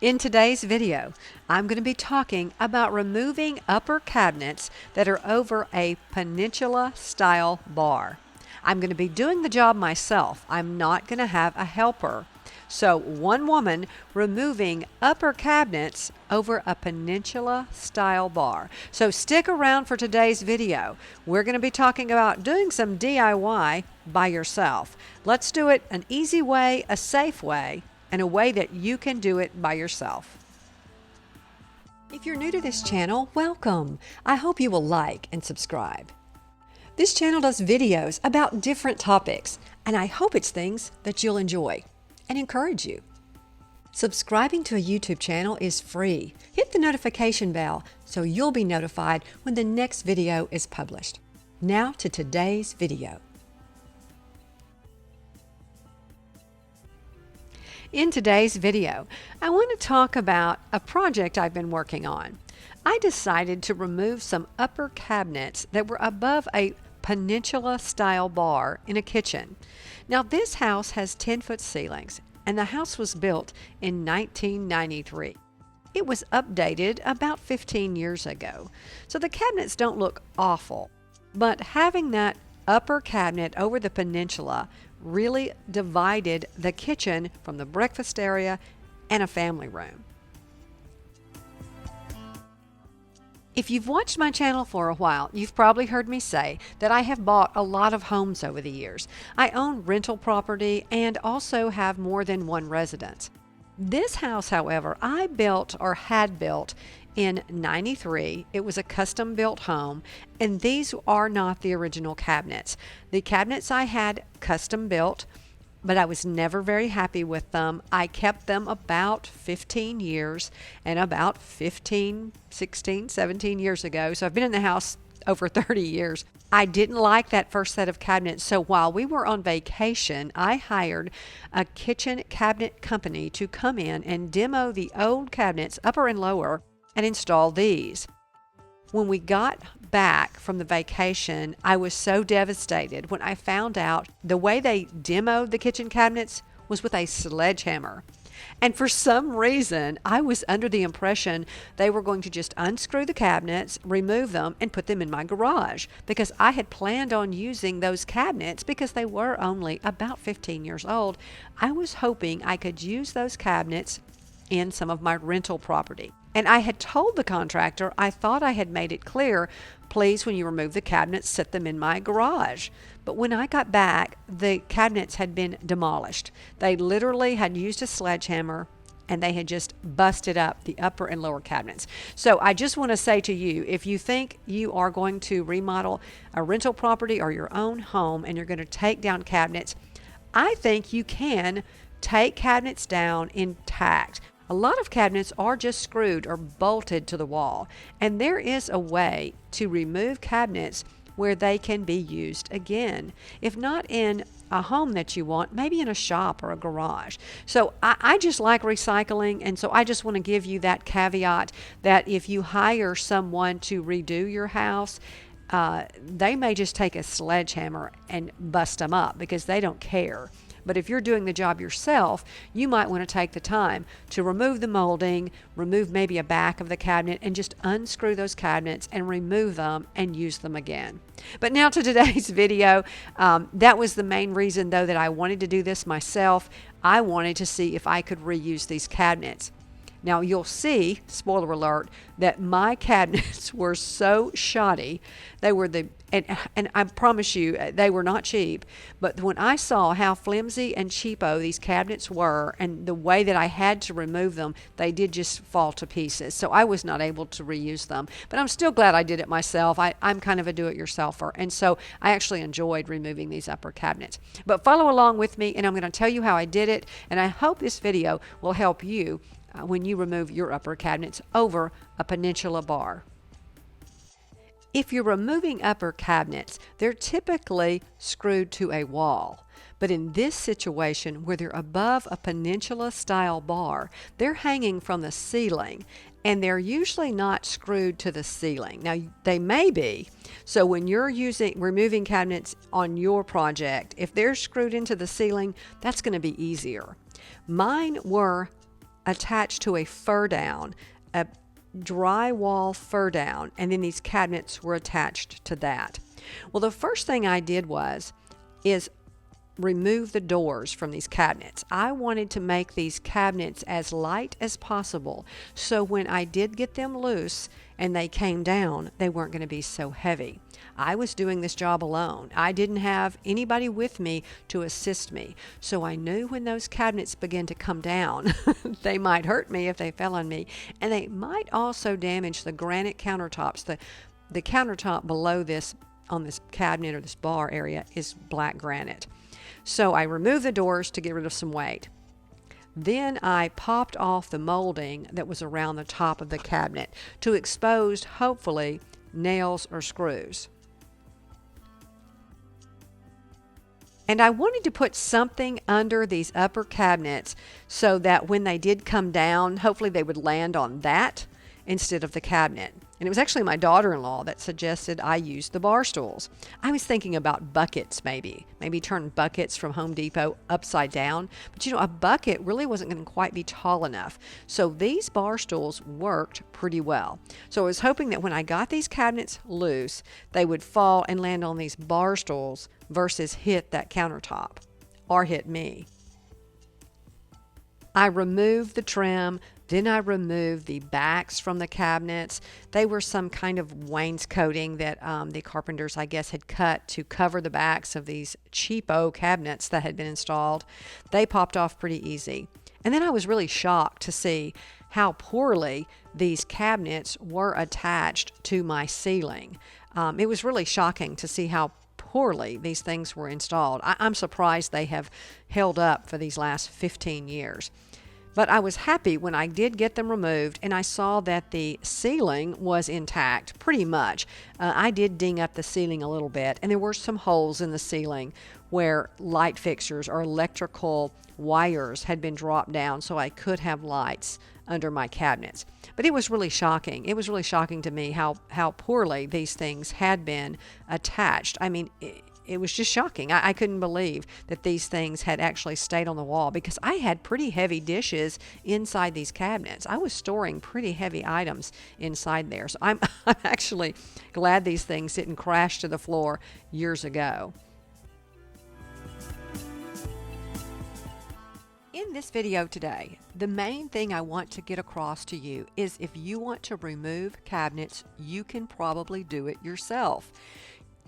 In today's video, I'm going to be talking about removing upper cabinets that are over a peninsula style bar. I'm going to be doing the job myself. I'm not going to have a helper. So one woman removing upper cabinets over a peninsula style bar. So stick around for today's video. We're going to be talking about doing some DIY by yourself. Let's do it an easy way, a safe way, and a way that you can do it by yourself. If you're new to this channel, welcome. I hope you will like and subscribe. This channel does videos about different topics, and I hope it's things that you'll enjoy and encourage you. Subscribing to a YouTube channel is free. Hit the notification bell so you'll be notified when the next video is published. Now to today's video. In today's video, I want to talk about a project I've been working on. I decided to remove some upper cabinets that were above a peninsula style bar in a kitchen. Now this house has 10-foot ceilings and the house was built in 1993. It was updated about 15 years ago, so the cabinets don't look awful, but having that upper cabinet over the peninsula really divided the kitchen from the breakfast area and a family room. If you've watched my channel for a while, you've probably heard me say that I have bought a lot of homes over the years. I own rental property and also have more than one residence. This house, however, I built or had built in 93. It was a custom built home, and these are not the original cabinets. The cabinets I had custom built, but I was never very happy with them. I kept them about 15 years, and about 15, 16, 17 years ago, so I've been in the house over 30 years. I didn't like that first set of cabinets, so while we were on vacation, I hired a kitchen cabinet company to come in and demo the old cabinets, upper and lower, and install these. When we got back from the vacation, I was so devastated when I found out the way they demoed the kitchen cabinets was with a sledgehammer. And for some reason, I was under the impression they were going to just unscrew the cabinets, remove them, and put them in my garage, because I had planned on using those cabinets because they were only about 15 years old. I was hoping I could use those cabinets in some of my rental property. And I had told the contractor I thought I had made it clear, please, when you remove the cabinets, set them in my garage. But when I got back, the cabinets had been demolished. They literally had used a sledgehammer and they had just busted up the upper and lower cabinets. So I just want to say to you, if you think you are going to remodel a rental property or your own home and you're going to take down cabinets, I think you can take cabinets down intact. A lot of cabinets are just screwed or bolted to the wall, and there is a way to remove cabinets where they can be used again. If not in a home that you want, maybe in a shop or a garage. So I just like recycling, and so I just want to give you that caveat that if you hire someone to redo your house, they may just take a sledgehammer and bust them up because they don't care. But if you're doing the job yourself, you might want to take the time to remove the molding, remove maybe a back of the cabinet, and just unscrew those cabinets and remove them and use them again. But now to today's video. That was the main reason, though, that I wanted to do this myself. I wanted to see if I could reuse these cabinets. Now you'll see, spoiler alert, that my cabinets were so shoddy. They were and I promise you, they were not cheap. But when I saw how flimsy and cheapo these cabinets were and the way that I had to remove them, they did just fall to pieces. So I was not able to reuse them. But I'm still glad I did it myself. I'm kind of a do-it-yourselfer. And so I actually enjoyed removing these upper cabinets. But follow along with me, and I'm going to tell you how I did it. And I hope this video will help you when you remove your upper cabinets over a peninsula bar. If you're removing upper cabinets, they're typically screwed to a wall. But in this situation, where they're above a peninsula style bar, they're hanging from the ceiling, and they're usually not screwed to the ceiling. Now, they may be. So when you're removing cabinets on your project, if they're screwed into the ceiling, that's going to be easier. Mine were attached to a fur down, a drywall fur down, and then these cabinets were attached to that. Well, the first thing I did is remove the doors from these cabinets. I wanted to make these cabinets as light as possible, so when I did get them loose and they came down, they weren't going to be so heavy. I was doing this job alone. I didn't have anybody with me to assist me, so I knew when those cabinets began to come down, they might hurt me if they fell on me, and they might also damage the granite countertops. The countertop below this, on this cabinet or this bar area, is black granite. So I removed the doors to get rid of some weight. Then I popped off the molding that was around the top of the cabinet to expose, hopefully, nails or screws. And I wanted to put something under these upper cabinets so that when they did come down, hopefully they would land on that instead of the cabinet. And it was actually my daughter-in-law that suggested I use the bar stools. I was thinking about buckets, maybe turn buckets from Home Depot upside down. But a bucket really wasn't going to quite be tall enough. So these bar stools worked pretty well. So I was hoping that when I got these cabinets loose, they would fall and land on these bar stools versus hit that countertop or hit me. I removed the trim. Then I removed the backs from the cabinets. They were some kind of wainscoting that the carpenters, I guess, had cut to cover the backs of these cheapo cabinets that had been installed. They popped off pretty easy. And then I was really shocked to see how poorly these cabinets were attached to my ceiling. It was really shocking to see how poorly these things were installed. I'm surprised they have held up for these last 15 years. But I was happy when I did get them removed and I saw that the ceiling was intact pretty much. I did ding up the ceiling a little bit, and there were some holes in the ceiling where light fixtures or electrical wires had been dropped down so I could have lights under my cabinets. But it was really shocking. It was really shocking to me how poorly these things had been attached. I mean, it was just shocking. I couldn't believe that these things had actually stayed on the wall because I had pretty heavy dishes inside these cabinets. I was storing pretty heavy items inside there. So I'm actually glad these things didn't crash to the floor years ago. In this video today, the main thing I want to get across to you is if you want to remove cabinets, you can probably do it yourself.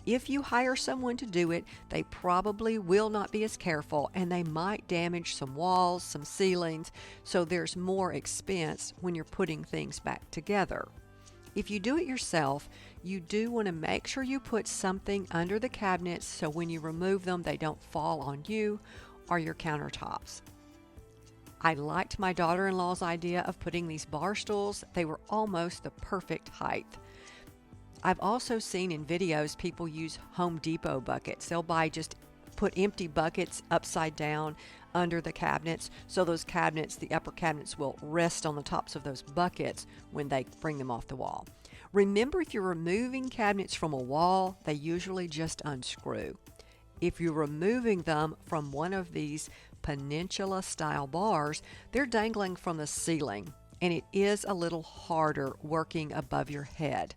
If you hire someone to do it, they probably will not be as careful and they might damage some walls, some ceilings, so there's more expense when you're putting things back together. If you do it yourself, you do want to make sure you put something under the cabinets so when you remove them, they don't fall on you or your countertops. I liked my daughter-in-law's idea of putting these bar stools. They were almost the perfect height. I've also seen in videos people use Home Depot buckets. They'll put empty buckets upside down under the cabinets, so those cabinets, the upper cabinets, will rest on the tops of those buckets when they bring them off the wall. Remember, if you're removing cabinets from a wall, they usually just unscrew. If you're removing them from one of these Peninsula style bars, they're dangling from the ceiling, and it is a little harder working above your head.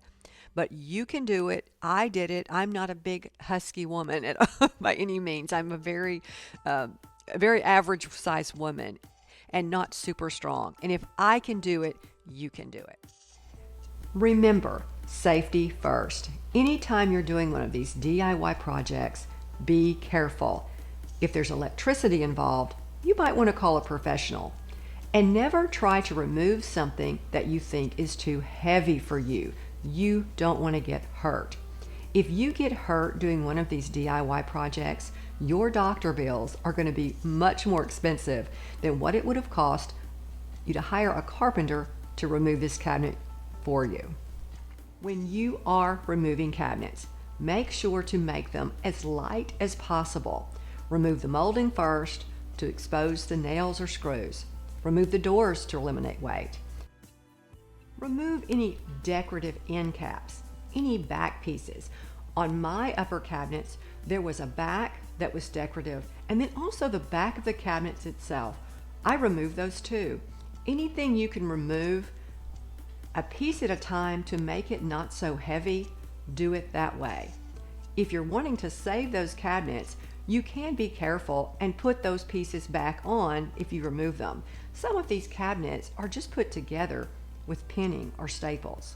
But you can do it. I did it. I'm not a big husky woman by any means. I'm a very average size woman and not super strong. And if I can do it, you can do it. Remember, safety first. Anytime you're doing one of these DIY projects, be careful. If there's electricity involved, you might want to call a professional. And never try to remove something that you think is too heavy for you. You don't want to get hurt. If you get hurt doing one of these DIY projects, your doctor bills are going to be much more expensive than what it would have cost you to hire a carpenter to remove this cabinet for you. When you are removing cabinets, make sure to make them as light as possible. Remove the molding first to expose the nails or screws. Remove the doors to eliminate weight. Remove any decorative end caps, any back pieces. On my upper cabinets, there was a back that was decorative, and then also the back of the cabinets itself. I removed those too. Anything you can remove a piece at a time to make it not so heavy, do it that way. If you're wanting to save those cabinets, you can be careful and put those pieces back on if you remove them. Some of these cabinets are just put together with pinning or staples.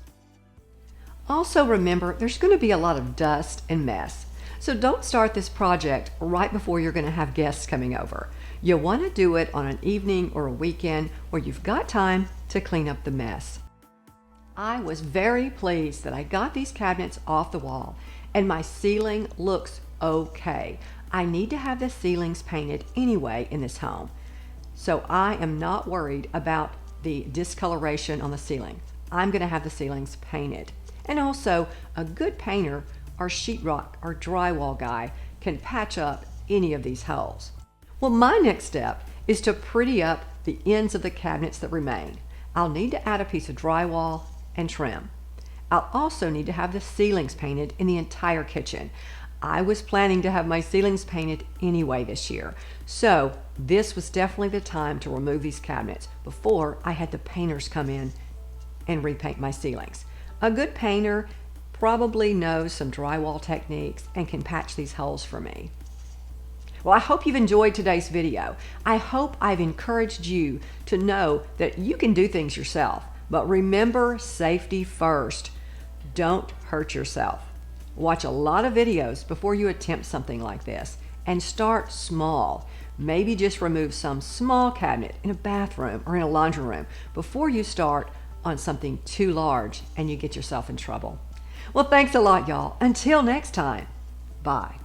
Also remember, there's going to be a lot of dust and mess. So don't start this project right before you're going to have guests coming over. You'll want to do it on an evening or a weekend where you've got time to clean up the mess. I was very pleased that I got these cabinets off the wall and my ceiling looks okay. I need to have the ceilings painted anyway in this home. So I am not worried about the discoloration on the ceiling. I'm going to have the ceilings painted. And also, a good painter or sheetrock or drywall guy can patch up any of these holes. Well, my next step is to pretty up the ends of the cabinets that remain. I'll need to add a piece of drywall and trim. I'll also need to have the ceilings painted in the entire kitchen. I was planning to have my ceilings painted anyway this year, so this was definitely the time to remove these cabinets before I had the painters come in and repaint my ceilings. A good painter probably knows some drywall techniques and can patch these holes for me. Well, I hope you've enjoyed today's video. I hope I've encouraged you to know that you can do things yourself, but remember safety first. Don't hurt yourself. Watch a lot of videos before you attempt something like this and start small. Maybe just remove some small cabinet in a bathroom or in a laundry room before you start on something too large and you get yourself in trouble. Well, thanks a lot, y'all. Until next time, bye.